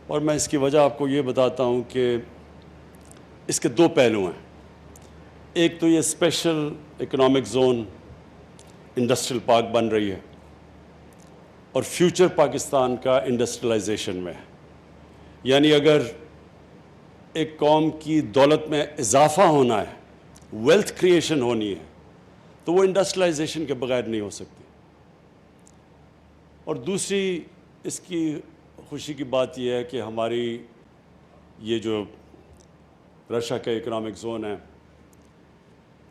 اور میں اس کی وجہ آپ کو یہ بتاتا ہوں کہ اس کے دو پہلو ہیں. ایک تو یہ special economic zone industrial park بن رہی ہے اور فیوچر پاکستان کا انڈسٹریلائزیشن میں ہے. یعنی اگر ایک قوم کی دولت میں اضافہ ہونا ہے، ویلتھ کریشن ہونی ہے، تو وہ انڈسٹریلائزیشن کے بغیر نہیں ہو سکتی. اور دوسری اس کی خوشی کی بات یہ ہے کہ ہماری یہ جو رشیا کا اکنامک زون ہے،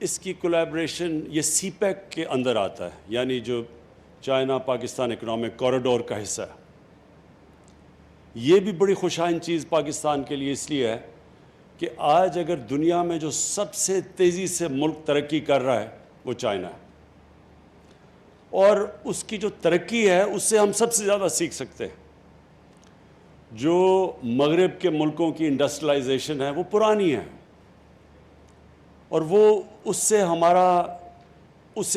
اس کی کولیبریشن یہ سی پیک کے اندر آتا ہے، یعنی جو چائنا پاکستان اکنامک کوریڈور کا حصہ ہے. یہ بھی بڑی خوشائن چیز پاکستان کے لیے اس لیے ہے کہ آج اگر دنیا میں جو سب سے تیزی سے ملک ترقی کر رہا ہے وہ چائنا ہے، اور اس کی جو ترقی ہے اس سے ہم سب سے زیادہ سیکھ سکتے ہیں. جو مغرب کے ملکوں کی انڈسٹریلائزیشن ہے وہ پرانی ہے، اور وہ اس سے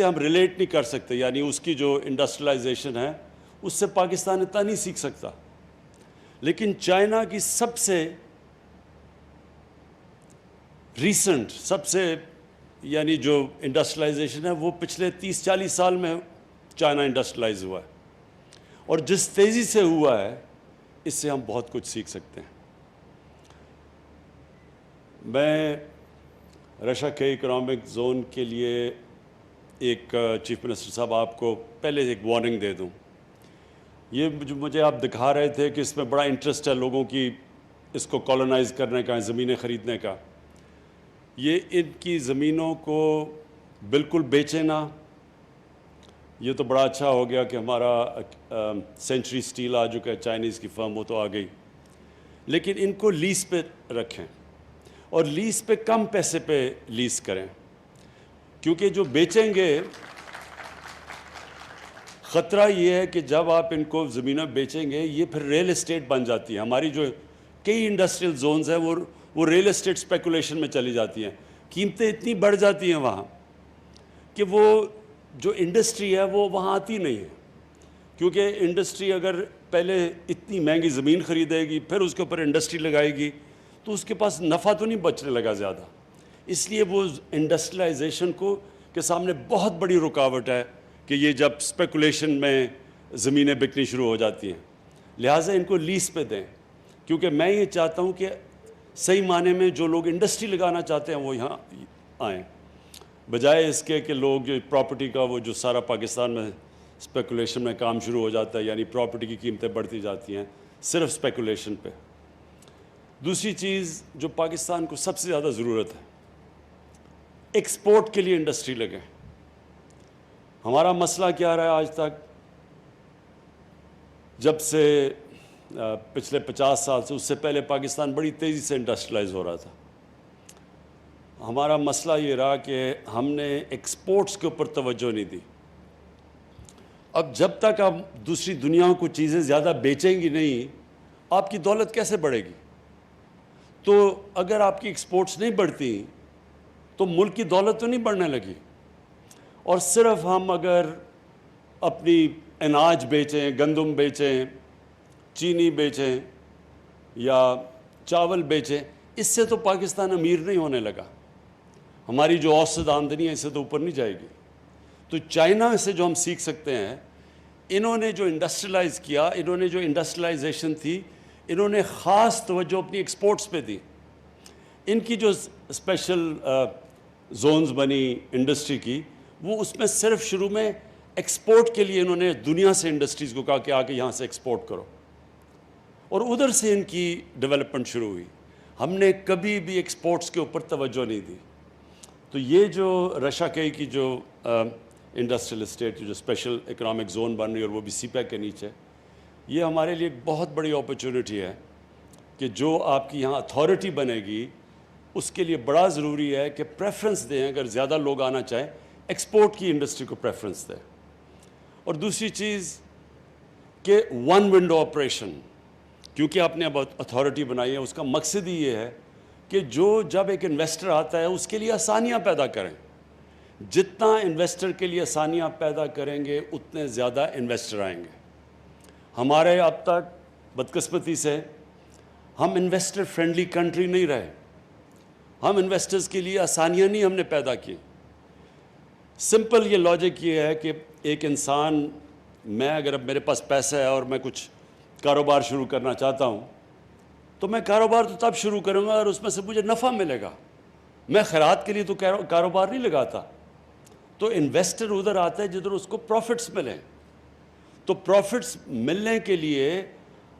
ہم ریلیٹ نہیں کر سکتے. یعنی اس کی جو انڈسٹریلائزیشن ہے اس سے پاکستان اتنا نہیں سیکھ سکتا. لیکن چائنا کی سب سے ریسنٹ یعنی جو انڈسٹریلائزیشن ہے وہ پچھلے 30-40 سال میں چائنا انڈسٹریلائز ہوا ہے، اور جس تیزی سے ہوا ہے اس سے ہم بہت کچھ سیکھ سکتے ہیں. میں رشیا کے اکنامک زون کے لیے ایک چیف منسٹر صاحب آپ کو پہلے ایک وارننگ دے دوں. یہ جو مجھے آپ دکھا رہے تھے کہ اس میں بڑا انٹرسٹ ہے لوگوں کی اس کو کالونائز کرنے کا، زمینیں خریدنے کا. یہ ان کی زمینوں کو بالکل بیچے نہ. یہ تو بڑا اچھا ہو گیا کہ ہمارا سینچری اسٹیل آ چکا ہے، چائنیز کی فرم، وہ تو آ گئی. لیکن ان کو لیز پہ رکھیں، اور لیز پہ کم پیسے پہ لیز کریں، کیونکہ جو بیچیں گے خطرہ یہ ہے کہ جب آپ ان کو زمینیں بیچیں گے یہ پھر ریل اسٹیٹ بن جاتی ہے. ہماری جو کئی انڈسٹریل زونز ہیں وہ ریل اسٹیٹ اسپیکولیشن میں چلی جاتی ہیں. قیمتیں اتنی بڑھ جاتی ہیں وہاں کہ وہ جو انڈسٹری ہے وہ وہاں آتی نہیں ہے. کیونکہ انڈسٹری اگر پہلے اتنی مہنگی زمین خریدے گی، پھر اس کے اوپر انڈسٹری لگائے گی، تو اس کے پاس نفع تو نہیں بچنے لگا زیادہ. اس لیے وہ انڈسٹریلائزیشن کے سامنے بہت بڑی رکاوٹ ہے کہ یہ جب اسپیکولیشن میں زمینیں بکنی شروع ہو جاتی ہیں. لہٰذا ان کو لیز پہ دیں، کیونکہ میں یہ چاہتا ہوں کہ صحیح معنی میں جو لوگ انڈسٹری لگانا چاہتے ہیں وہ یہاں آئیں، بجائے اس کے کہ لوگ پراپرٹی کا وہ جو سارا پاکستان میں اسپیکولیشن میں کام شروع ہو جاتا ہے، یعنی پراپرٹی کی قیمتیں بڑھتی جاتی ہیں صرف اسپیکولیشن پہ. دوسری چیز جو پاکستان کو سب سے زیادہ ضرورت ہے، ایکسپورٹ کے لیے انڈسٹری لگے. ہمارا مسئلہ کیا رہا ہے آج تک؟ جب سے پچھلے 50 سال سے، اس سے پہلے پاکستان بڑی تیزی سے انڈسٹریلائز ہو رہا تھا. ہمارا مسئلہ یہ رہا کہ ہم نے ایکسپورٹس کے اوپر توجہ نہیں دی. اب جب تک آپ دوسری دنیا کو چیزیں زیادہ بیچیں گی نہیں، آپ کی دولت کیسے بڑھے گی؟ تو اگر آپ کی ایکسپورٹس نہیں بڑھتی تو ملک کی دولت تو نہیں بڑھنے لگی. اور صرف ہم اگر اپنی اناج بیچیں، گندم بیچیں، چینی بیچیں یا چاول بیچیں، اس سے تو پاکستان امیر نہیں ہونے لگا. ہماری جو اوسط آمدنی ہے اس سے تو اوپر نہیں جائے گی. تو چائنا سے جو ہم سیکھ سکتے ہیں، انہوں نے جو انڈسٹریلائز کیا، انہوں نے جو انڈسٹریلائزیشن تھی، انہوں نے خاص توجہ اپنی ایکسپورٹس پہ دی. ان کی جو اسپیشل زونز بنی انڈسٹری کی، وہ اس میں صرف شروع میں ایکسپورٹ کے لیے انہوں نے دنیا سے انڈسٹریز کو کہا کہ آ کے یہاں سے ایکسپورٹ کرو، اور ادھر سے ان کی ڈیولپمنٹ شروع ہوئی. ہم نے کبھی بھی ایکسپورٹس کے اوپر توجہ نہیں دی. تو یہ جو رشیا کی جو انڈسٹریل اسٹیٹ جو اسپیشل اکنامک زون بن رہی ہے، اور وہ بھی سی پیک کے نیچے، یہ ہمارے لیے ایک بہت بڑی اپرچونٹی ہے کہ جو آپ کی یہاں اتھارٹی بنے گی اس کے لیے بڑا ضروری ہے کہ پریفرنس دیں. اگر زیادہ لوگ آنا چاہیں، ایکسپورٹ کی انڈسٹری کو پریفرنس دیں. اور دوسری چیز کہ ون ونڈو آپریشن، کیونکہ آپ نے اب اتھارٹی بنائی ہے، اس کا مقصد ہی یہ ہے کہ جب ایک انویسٹر آتا ہے اس کے لیے آسانیاں پیدا کریں. جتنا انویسٹر کے لیے آسانیاں پیدا کریں گے اتنے زیادہ انویسٹر آئیں گے. ہمارے اب تک بدقسمتی سے ہم انویسٹر فرینڈلی کنٹری نہیں رہے. ہم انویسٹرز کے لیے آسانیاں نہیں ہم نے پیدا کی. سمپل یہ لاجک یہ ہے کہ ایک انسان، میں اگر اب میرے پاس پیسہ ہے اور میں کچھ کاروبار شروع کرنا چاہتا ہوں تو میں کاروبار تو تب شروع کروں گا اور اس میں سے مجھے نفع ملے گا. میں خیرات کے لیے تو کاروبار نہیں لگاتا. تو انویسٹر ادھر آتا ہے جدھر اس کو پروفٹس ملیں. تو پروفٹس ملنے کے لیے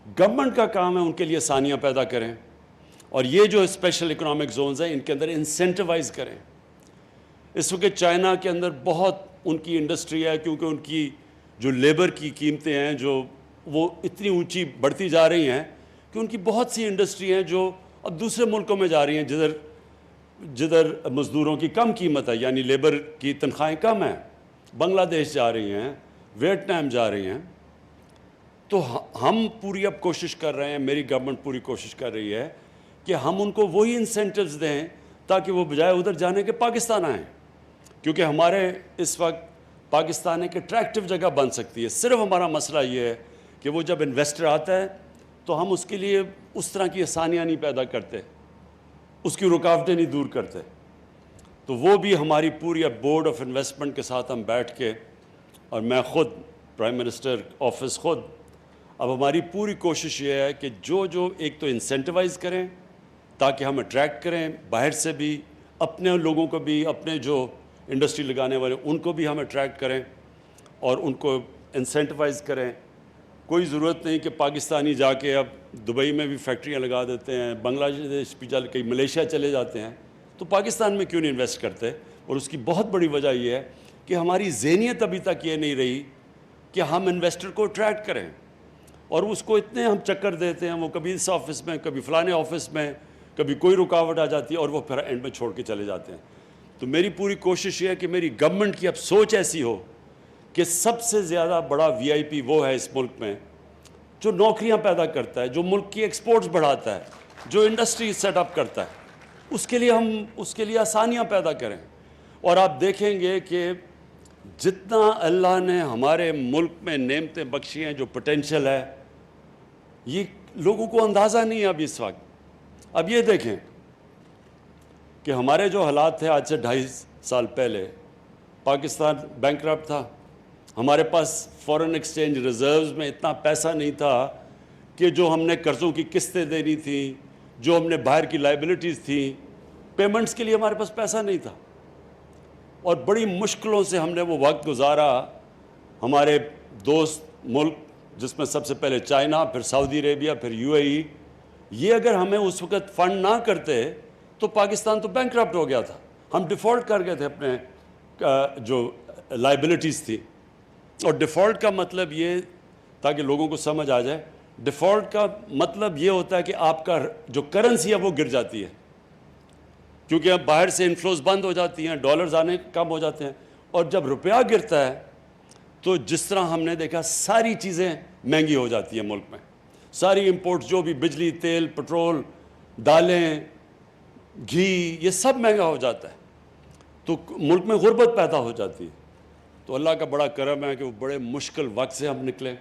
گورنمنٹ کا کام ہے ان کے لیے آسانیاں پیدا کریں، اور یہ جو اسپیشل اکنامک زونز ہیں ان کے اندر انسینٹیوائز کریں. اس وقت چائنا کے اندر بہت ان کی انڈسٹری ہے، کیونکہ ان کی جو لیبر کی قیمتیں ہیں جو وہ اتنی اونچی بڑھتی جا رہی ہیں کہ ان کی بہت سی انڈسٹری ہیں جو اب دوسرے ملکوں میں جا رہی ہیں جدھر مزدوروں کی کم قیمت ہے، یعنی لیبر کی تنخواہیں کم ہیں. بنگلہ دیش جا رہی ہیں، ویتنام جا رہی ہیں. تو ہم پوری اب کوشش کر رہے ہیں، میری گورنمنٹ پوری کوشش کر رہی ہے کہ ہم ان کو وہی انسینٹیوز دیں تاکہ وہ بجائے ادھر جانے کے پاکستان آئیں، کیونکہ ہمارے اس وقت پاکستان ایک اٹریکٹیو جگہ بن سکتی ہے. صرف ہمارا مسئلہ یہ ہے کہ وہ جب انویسٹر آتا ہے تو ہم اس کے لیے اس طرح کی آسانیاں نہیں پیدا کرتے، اس کی رکاوٹیں نہیں دور کرتے. تو وہ بھی ہماری پوری اب بورڈ آف انویسٹمنٹ کے ساتھ ہم بیٹھ کے، اور میں خود پرائم منسٹر آفس خود، اب ہماری پوری کوشش یہ ہے کہ جو ایک تو انسینٹیوائز کریں تاکہ ہم اٹریکٹ کریں باہر سے بھی، اپنے لوگوں کو بھی، اپنے جو انڈسٹری لگانے والے ان کو بھی ہم اٹریکٹ کریں اور ان کو انسینٹیوائز کریں. کوئی ضرورت نہیں کہ پاکستانی جا کے اب دبئی میں بھی فیکٹریاں لگا دیتے ہیں، بنگلہ دیش بھی کہیں ملیشیا چلے جاتے ہیں، تو پاکستان میں کیوں نہیں انویسٹ کرتے؟ اور اس کی بہت بڑی وجہ یہ ہے کہ ہماری ذہنیت ابھی تک یہ نہیں رہی کہ ہم انویسٹر کو اٹریکٹ کریں، اور اس کو اتنے ہم چکر دیتے ہیں، وہ کبھی اس آفس میں، کبھی فلانے آفس میں، کبھی کوئی رکاوٹ آ جاتی ہے اور وہ پھر اینڈ میں چھوڑ کے چلے جاتے ہیں. تو میری پوری کوشش یہ ہے کہ میری گورنمنٹ کی اب سوچ ایسی ہو کہ سب سے زیادہ بڑا وی آئی پی وہ ہے اس ملک میں جو نوکریاں پیدا کرتا ہے، جو ملک کی ایکسپورٹس بڑھاتا ہے، جو انڈسٹری سیٹ اپ کرتا ہے. اس کے لیے ہم اس کے لیے آسانیاں پیدا کریں. اور آپ دیکھیں گے کہ جتنا اللہ نے ہمارے ملک میں نعمتیں بخشی ہیں، جو پوٹینشیل ہے، یہ لوگوں کو اندازہ نہیں ہے اب اس وقت. اب یہ دیکھیں کہ ہمارے جو حالات تھے آج سے 2.5 سال پہلے، پاکستان بینکرپٹ تھا. ہمارے پاس فورن ایکسچینج ریزروز میں اتنا پیسہ نہیں تھا کہ جو ہم نے قرضوں کی قسطیں دینی تھیں، جو ہم نے باہر کی لائبلٹیز تھیں، پیمنٹس کے لیے ہمارے پاس پیسہ نہیں تھا. اور بڑی مشکلوں سے ہم نے وہ وقت گزارا. ہمارے دوست ملک، جس میں سب سے پہلے چائنا، پھر سعودی عربیہ، پھر یو اے ای، یہ اگر ہمیں اس وقت فنڈ نہ کرتے تو پاکستان تو بینکرپٹ ہو گیا تھا. ہم ڈیفالٹ کر گئے تھے اپنے جو لائبلٹیز تھی. اور ڈیفالٹ کا مطلب یہ، تاکہ لوگوں کو سمجھ آ جائے، ڈیفالٹ کا مطلب یہ ہوتا ہے کہ آپ کا جو کرنسی ہے وہ گر جاتی ہے، کیونکہ اب باہر سے انفلوز بند ہو جاتی ہیں، ڈالرز آنے کم ہو جاتے ہیں. اور جب روپیہ گرتا ہے تو جس طرح ہم نے دیکھا ساری چیزیں مہنگی ہو جاتی ہیں ملک میں. ساری امپورٹس، جو بھی بجلی، تیل، پٹرول، دالیں، گھی، یہ سب مہنگا ہو جاتا ہے. تو ملک میں غربت پیدا ہو جاتی ہے. تو اللہ کا بڑا کرم ہے کہ وہ بڑے مشکل وقت سے ہم نکلے.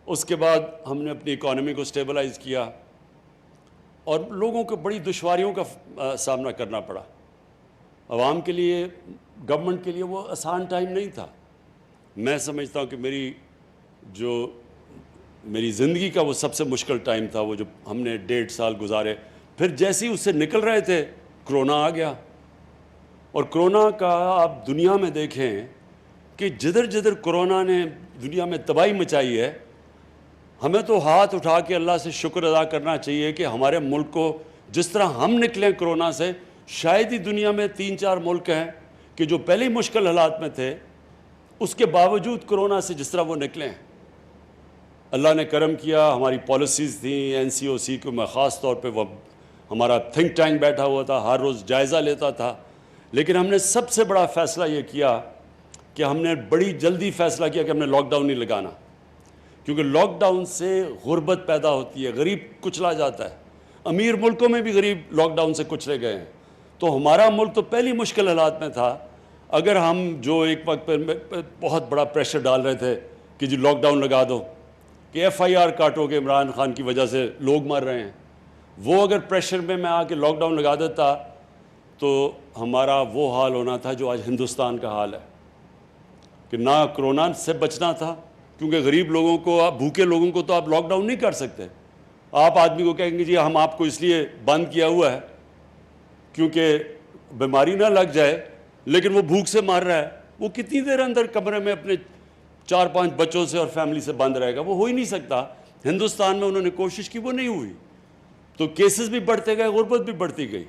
اس کے بعد ہم نے اپنی اکانومی کو سٹیبلائز کیا، اور لوگوں کو بڑی دشواریوں کا سامنا کرنا پڑا. عوام کے لیے، گورنمنٹ کے لیے وہ آسان ٹائم نہیں تھا. میں سمجھتا ہوں کہ میری زندگی کا وہ سب سے مشکل ٹائم تھا، وہ جو ہم نے 1.5 سال گزارے. پھر جیسے ہی اس سے نکل رہے تھے کرونا آ گیا. اور کرونا کا آپ دنیا میں دیکھیں کہ جدھر کرونا نے دنیا میں تباہی مچائی ہے، ہمیں تو ہاتھ اٹھا کے اللہ سے شکر ادا کرنا چاہیے کہ ہمارے ملک کو جس طرح ہم نکلیں کرونا سے، شاید ہی دنیا میں 3-4 ملک ہیں کہ جو پہلے ہی مشکل حالات میں تھے، اس کے باوجود کرونا سے جس طرح وہ نکلیں. اللہ نے کرم کیا. ہماری پالیسیز تھیں NCOC کو، میں خاص طور پہ وہ ہمارا تھنک ٹینک بیٹھا ہوا تھا، ہر روز جائزہ لیتا تھا. لیکن ہم نے سب سے بڑا فیصلہ یہ کیا کہ ہم نے بڑی جلدی فیصلہ کیا کہ ہم نے لاک ڈاؤن نہیں لگانا، کیونکہ لاک ڈاؤن سے غربت پیدا ہوتی ہے، غریب کچلا جاتا ہے. امیر ملکوں میں بھی غریب لاک ڈاؤن سے کچلے گئے ہیں. تو ہمارا ملک تو پہلی مشکل حالات میں تھا. اگر ہم جو ایک وقت پہ بہت بڑا پریشر ڈال رہے تھے کہ جی لاک ڈاؤن لگا دو، کہ FIR کاٹو گے عمران خان کی وجہ سے لوگ مر رہے ہیں. وہ اگر پریشر میں آ کے لاک ڈاؤن لگا دیتا تو ہمارا وہ حال ہونا تھا جو آج ہندوستان کا حال ہے, کہ نہ کرونا سے بچنا تھا, کیونکہ غریب لوگوں کو, آپ بھوکے لوگوں کو تو آپ لاک ڈاؤن نہیں کر سکتے. آپ آدمی کو کہیں گے جی ہم آپ کو اس لیے بند کیا ہوا ہے کیونکہ بیماری نہ لگ جائے, لیکن وہ بھوک سے مر رہا ہے, وہ کتنی دیر اندر کمرے میں اپنے 4-5 بچوں سے اور فیملی سے بند رہے گا؟ وہ ہو ہی نہیں سکتا. ہندوستان میں انہوں نے کوشش کی, وہ نہیں ہوئی, تو کیسز بھی بڑھتے گئے, غربت بھی بڑھتی گئی.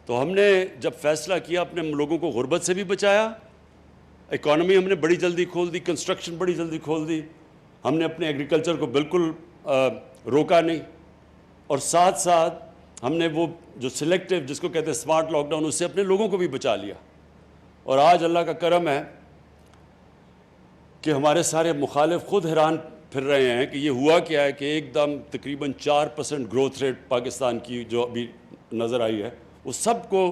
تو ہم نے جب فیصلہ کیا, اپنے لوگوں کو غربت سے بھی بچایا, اکانومی ہم نے بڑی جلدی کھول دی, کنسٹرکشن بڑی جلدی کھول دی, ہم نے اپنے ایگریکلچر کو بالکل روکا نہیں, اور ساتھ ساتھ ہم نے وہ جو سلیکٹیو جس کو کہتے ہیں اسمارٹ لاک ڈاؤن, اس سے اپنے لوگوں کو بھی بچا لیا. اور آج اللہ کا کرم ہے کہ ہمارے سارے مخالف خود حیران پھر رہے ہیں کہ یہ ہوا کیا ہے کہ ایک دم تقریباً 4% گروتھ ریٹ پاکستان کی جو ابھی نظر آئی ہے, وہ سب کو,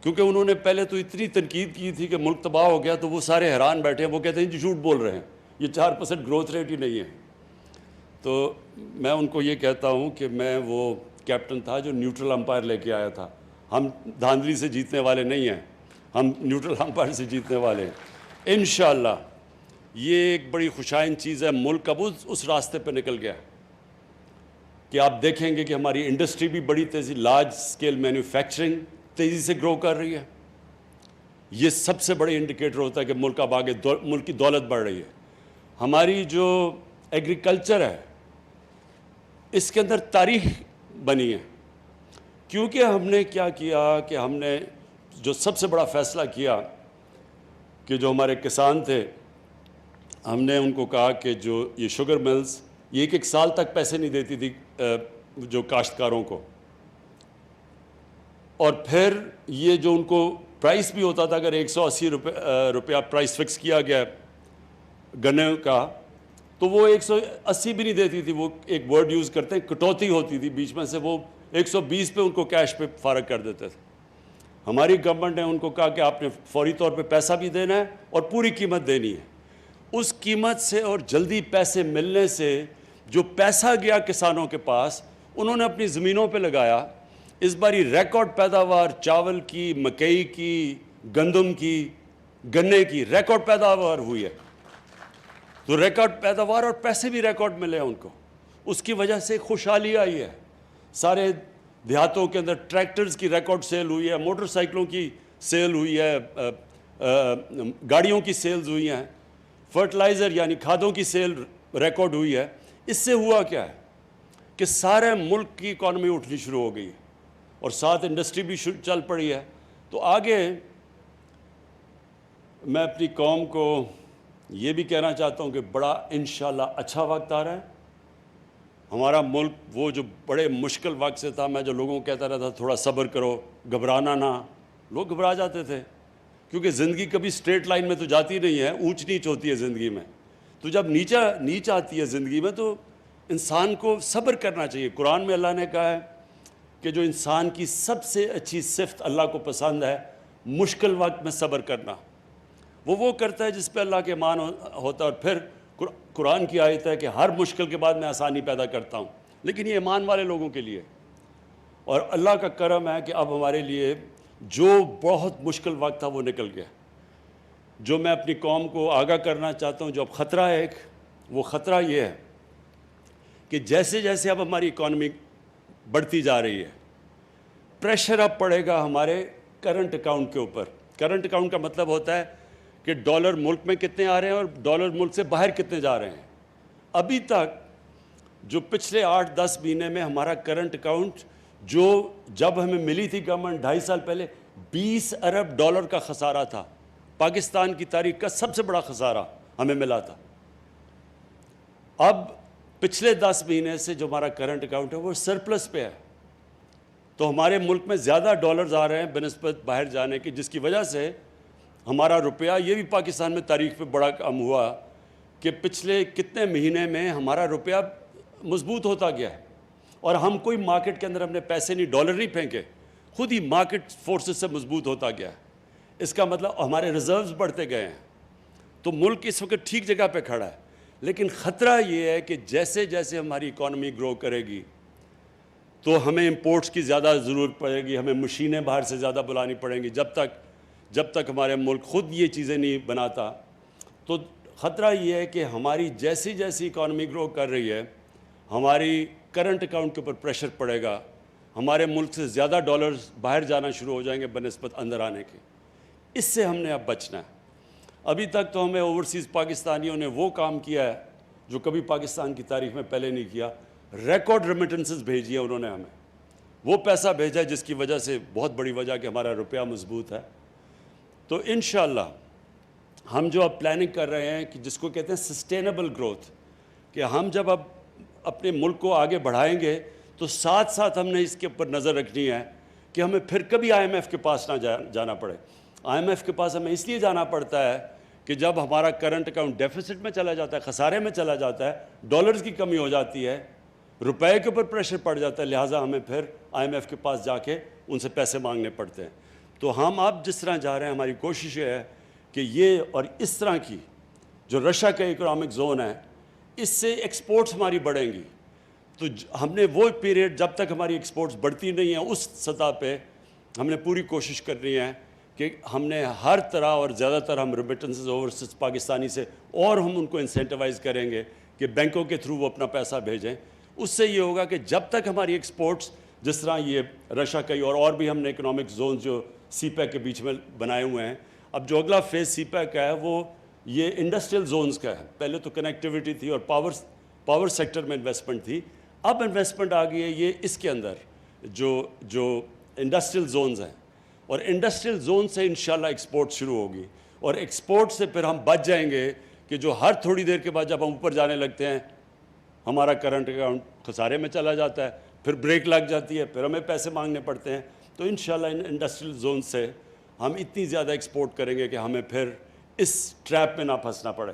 کیونکہ انہوں نے پہلے تو اتنی تنقید کی تھی کہ ملک تباہ ہو گیا, تو وہ سارے حیران بیٹھے ہیں, وہ کہتے ہیں جی جھوٹ بول رہے ہیں, یہ 4% گروتھ ریٹ ہی نہیں ہے. تو میں ان کو یہ کہتا ہوں کہ میں وہ کیپٹن تھا جو نیوٹرل امپائر لے کے آیا تھا. ہم دھاندلی سے جیتنے والے نہیں ہیں, ہم نیوٹرل امپائر سے جیتنے والے ہیں انشاءاللہ. یہ ایک بڑی خوشائن چیز ہے, ملک اب اس راستے پہ نکل گیا کہ آپ دیکھیں گے کہ ہماری انڈسٹری بھی بڑی تیزی, لارج اسکیل مینوفیکچرنگ تیزی سے گرو کر رہی ہے. یہ سب سے بڑی انڈیکیٹر ہوتا ہے کہ ملک اب آگے, ملک کی دولت بڑھ رہی ہے. ہماری جو ایگریکلچر ہے اس کے اندر تاریخ بنی ہے, کیونکہ ہم نے کیا کیا کہ ہم نے جو سب سے بڑا فیصلہ کیا کہ جو ہمارے کسان تھے, ہم نے ان کو کہا کہ جو یہ شوگر ملز یہ ایک سال تک پیسے نہیں دیتی تھی جو کاشتکاروں کو, اور پھر یہ جو ان کو پرائس بھی ہوتا تھا, اگر 180 روپیہ پرائس فکس کیا گیا گنے کا, تو وہ 180 بھی نہیں دیتی تھی. وہ ایک ورڈ یوز کرتے ہیں کٹوتی ہوتی تھی بیچ میں سے, وہ 120 پہ ان کو کیش پہ فارغ کر دیتے تھے. ہماری گورنمنٹ نے ان کو کہا کہ آپ نے فوری طور پہ پیسہ بھی دینا ہے اور پوری قیمت دینی ہے. اس قیمت سے اور جلدی پیسے ملنے سے جو پیسہ گیا کسانوں کے پاس, انہوں نے اپنی زمینوں پہ لگایا. اس باری ریکارڈ پیداوار چاول کی, مکئی کی, گندم کی, گنے کی ریکارڈ پیداوار ہوئی ہے. تو ریکارڈ پیداوار اور پیسے بھی ریکارڈ ملے ہیں ان کو, اس کی وجہ سے خوشحالی آئی ہے. سارے دیہاتوں کے اندر ٹریکٹرز کی ریکارڈ سیل ہوئی ہے, موٹر سائیکلوں کی سیل ہوئی ہے, گاڑیوں کی سیلز ہوئی ہیں, فرٹیلائزر یعنی کھادوں کی سیل ریکارڈ ہوئی ہے. اس سے ہوا کیا ہے کہ سارے ملک کی اکانومی اٹھنی شروع ہو گئی ہے, اور ساتھ انڈسٹری بھی چل پڑی ہے. تو آگے میں اپنی قوم کو یہ بھی کہنا چاہتا ہوں کہ بڑا انشاءاللہ اچھا وقت آ رہا ہے. ہمارا ملک وہ جو بڑے مشکل وقت سے تھا, میں جو لوگوں کو کہتا رہتا تھوڑا صبر کرو, گھبرانا نہ, لوگ گھبرا جاتے تھے, کیونکہ زندگی کبھی اسٹریٹ لائن میں تو جاتی نہیں ہے, اونچ نیچ ہوتی ہے زندگی میں. تو جب نیچ آتی ہے زندگی میں تو انسان کو صبر کرنا چاہیے. قرآن میں اللہ نے کہا ہے کہ جو انسان کی سب سے اچھی صفت اللہ کو پسند ہے, مشکل وقت میں صبر کرنا, وہ کرتا ہے جس پہ اللہ کے ایمان ہوتا ہے. اور پھر قرآن کی آیت ہے کہ ہر مشکل کے بعد میں آسانی پیدا کرتا ہوں, لیکن یہ ایمان والے لوگوں کے لیے. اور اللہ کا کرم ہے کہ اب ہمارے لیے جو بہت مشکل وقت تھا وہ نکل گیا. جو میں اپنی قوم کو آگاہ کرنا چاہتا ہوں, جو اب خطرہ ہے ایک, وہ خطرہ یہ ہے کہ جیسے جیسے اب ہماری اکانومی بڑھتی جا رہی ہے, پریشر اب پڑے گا ہمارے کرنٹ اکاؤنٹ کے اوپر. کرنٹ اکاؤنٹ کا مطلب ہوتا ہے کہ ڈالر ملک میں کتنے آ رہے ہیں اور ڈالر ملک سے باہر کتنے جا رہے ہیں. ابھی تک جو پچھلے 8-10 مہینے میں ہمارا کرنٹ اکاؤنٹ, جو جب ہمیں ملی تھی گورنمنٹ 2.5 سال پہلے, 20 ارب ڈالر کا خسارہ تھا. پاکستان کی تاریخ کا سب سے بڑا خسارہ ہمیں ملا تھا. اب پچھلے 10 مہینے سے جو ہمارا کرنٹ اکاؤنٹ ہے وہ سرپلس پہ ہے. تو ہمارے ملک میں زیادہ ڈالرز آ رہے ہیں بنسبت باہر جانے کی, جس کی وجہ سے ہمارا روپیہ, یہ بھی پاکستان میں تاریخ پہ بڑا کم ہوا کہ پچھلے کتنے مہینے میں ہمارا روپیہ مضبوط ہوتا گیا ہے. اور ہم کوئی مارکیٹ کے اندر ہم نے پیسے نہیں, ڈالر نہیں پھینکے, خود ہی مارکیٹ فورسز سے مضبوط ہوتا گیا ہے. اس کا مطلب ہمارے ریزروز بڑھتے گئے ہیں. تو ملک اس وقت ٹھیک جگہ پہ کھڑا ہے. لیکن خطرہ یہ ہے کہ جیسے جیسے ہماری اکانومی گرو کرے گی تو ہمیں امپورٹس کی زیادہ ضرورت پڑے گی, ہمیں مشینیں باہر سے زیادہ بلانی پڑیں گی. جب تک ہمارے ملک خود یہ چیزیں نہیں بناتا, تو خطرہ یہ ہے کہ ہماری جیسی جیسی اکانومی گرو کر رہی ہے ہماری کرنٹ اکاؤنٹ کے اوپر پریشر پڑے گا, ہمارے ملک سے زیادہ ڈالرز باہر جانا شروع ہو جائیں گے بنسبت اندر آنے کے. اس سے ہم نے اب بچنا ہے. ابھی تک تو ہمیں اوورسیز پاکستانیوں نے وہ کام کیا ہے جو کبھی پاکستان کی تاریخ میں پہلے نہیں کیا. ریکارڈ ریمیٹنسز بھیجی ہیں انہوں نے ہمیں, وہ پیسہ بھیجا ہے جس کی وجہ سے بہت بڑی وجہ کہ ہمارا روپیہ مضبوط ہے. تو انشاءاللہ ہم جو اب پلاننگ کر رہے ہیں کہ جس کو کہتے ہیں سسٹینیبل گروتھ, کہ ہم جب اب اپنے ملک کو آگے بڑھائیں گے تو ساتھ ساتھ ہم نے اس کے اوپر نظر رکھنی ہے کہ ہمیں پھر کبھی آئی ایم ایف کے پاس نہ جانا پڑے. آئی ایم ایف کے پاس ہمیں اس لیے جانا پڑتا ہے کہ جب ہمارا کرنٹ اکاؤنٹ ڈیفیسٹ میں چلا جاتا ہے, خسارے میں چلا جاتا ہے, ڈالرز کی کمی ہو جاتی ہے, روپے کے اوپر پریشر پڑ جاتا ہے, لہٰذا ہمیں پھر آئی ایم ایف کے پاس جا کے ان سے پیسے مانگنے پڑتے ہیں. تو ہم اب جس طرح جا رہے ہیں ہماری کوشش یہ ہے کہ یہ اور اس طرح کی جو رشیا کا اکنامک زون ہے اس سے ایکسپورٹس ہماری بڑھیں گی. تو ہم نے وہ پیریڈ جب تک ہماری ایکسپورٹس بڑھتی نہیں ہیں اس سطح پہ ہم نے پوری کوشش کرنی ہے کہ ہم نے ہر طرح اور زیادہ تر ہم ریمیٹنسز اوورسیز پاکستانی سے اور ہم ان کو انسینٹیوائز کریں گے کہ بینکوں کے تھرو وہ اپنا پیسہ بھیجیں. اس سے یہ ہوگا کہ جب تک ہماری ایکسپورٹس جس طرح یہ رشیا کا اور بھی ہم نے اکنامک زونز جو سی پیک کے بیچ میں بنائے ہوئے ہیں, اب جو اگلا فیز سی پیک کا ہے وہ یہ انڈسٹریل زونز کا ہے. پہلے تو کنیکٹیوٹی تھی اور پاور سیکٹر میں انویسٹمنٹ تھی, اب انویسٹمنٹ آ گئی ہے یہ اس کے اندر جو انڈسٹریل زونز ہیں, اور انڈسٹریل زون سے انشاءاللہ ایکسپورٹ شروع ہوگی, اور ایکسپورٹ سے پھر ہم بچ جائیں گے کہ جو ہر تھوڑی دیر کے بعد جب ہم اوپر جانے لگتے ہیں ہمارا کرنٹ اکاؤنٹ خسارے میں چلا جاتا ہے, پھر بریک لگ جاتی ہے, پھر ہمیں پیسے مانگنے پڑتے ہیں. تو انشاءاللہ ان انڈسٹریل زون سے ہم اتنی زیادہ ایکسپورٹ کریں گے کہ ہمیں پھر اس ٹریپ میں نہ پھنسنا پڑے.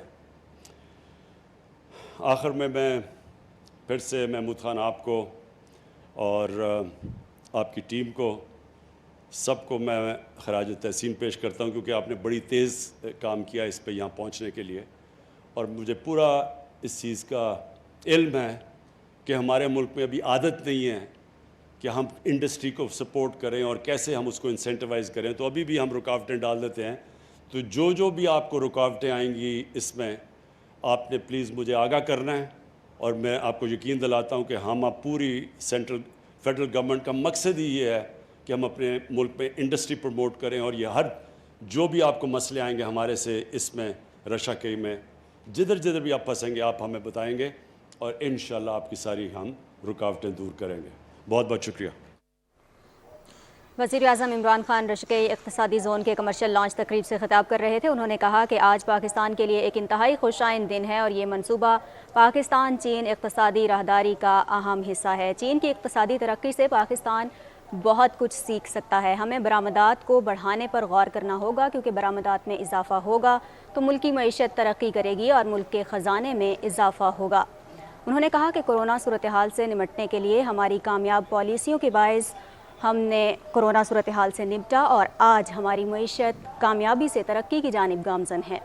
آخر میں پھر سے محمود خان آپ کو اور آپ کی ٹیم کو سب کو میں خراج تحسین پیش کرتا ہوں, کیونکہ آپ نے بڑی تیز کام کیا اس پہ یہاں پہنچنے کے لیے, اور مجھے پورا اس چیز کا علم ہے کہ ہمارے ملک میں ابھی عادت نہیں ہے کہ ہم انڈسٹری کو سپورٹ کریں اور کیسے ہم اس کو انسینٹیوائز کریں. تو ابھی بھی ہم رکاوٹیں ڈال دیتے ہیں. تو جو بھی آپ کو رکاوٹیں آئیں گی اس میں آپ نے پلیز مجھے آگاہ کرنا ہے, اور میں آپ کو یقین دلاتا ہوں کہ ہم اب پوری فیڈرل گورنمنٹ کا مقصد ہی یہ ہے کہ ہم اپنے ملک میں انڈسٹری پروموٹ کریں, اور یہ ہر جو بھی آپ کو مسئلے آئیں گے ہمارے سے اس میں رشا کئی میں جدھر بھی آپ پھنسیں گے آپ ہمیں بتائیں گے, اور انشاءاللہ آپ کی ساری ہم رکاوٹیں دور کریں گے. بہت بہت شکریہ. وزیر اعظم عمران خان رشکئی اقتصادی زون کے کمرشل لانچ تقریب سے خطاب کر رہے تھے. انہوں نے کہا کہ آج پاکستان کے لیے ایک انتہائی خوشائن دن ہے, اور یہ منصوبہ پاکستان چین اقتصادی راہداری کا اہم حصہ ہے. چین کی اقتصادی ترقی سے پاکستان بہت کچھ سیکھ سکتا ہے. ہمیں برآمدات کو بڑھانے پر غور کرنا ہوگا, کیونکہ برآمدات میں اضافہ ہوگا تو ملکی معیشت ترقی کرے گی اور ملک کے خزانے میں اضافہ ہوگا. انہوں نے کہا کہ کورونا صورتحال سے نمٹنے کے لیے ہماری کامیاب پالیسیوں کے باعث ہم نے کورونا صورتحال سے نمٹا, اور آج ہماری معیشت کامیابی سے ترقی کی جانب گامزن ہے.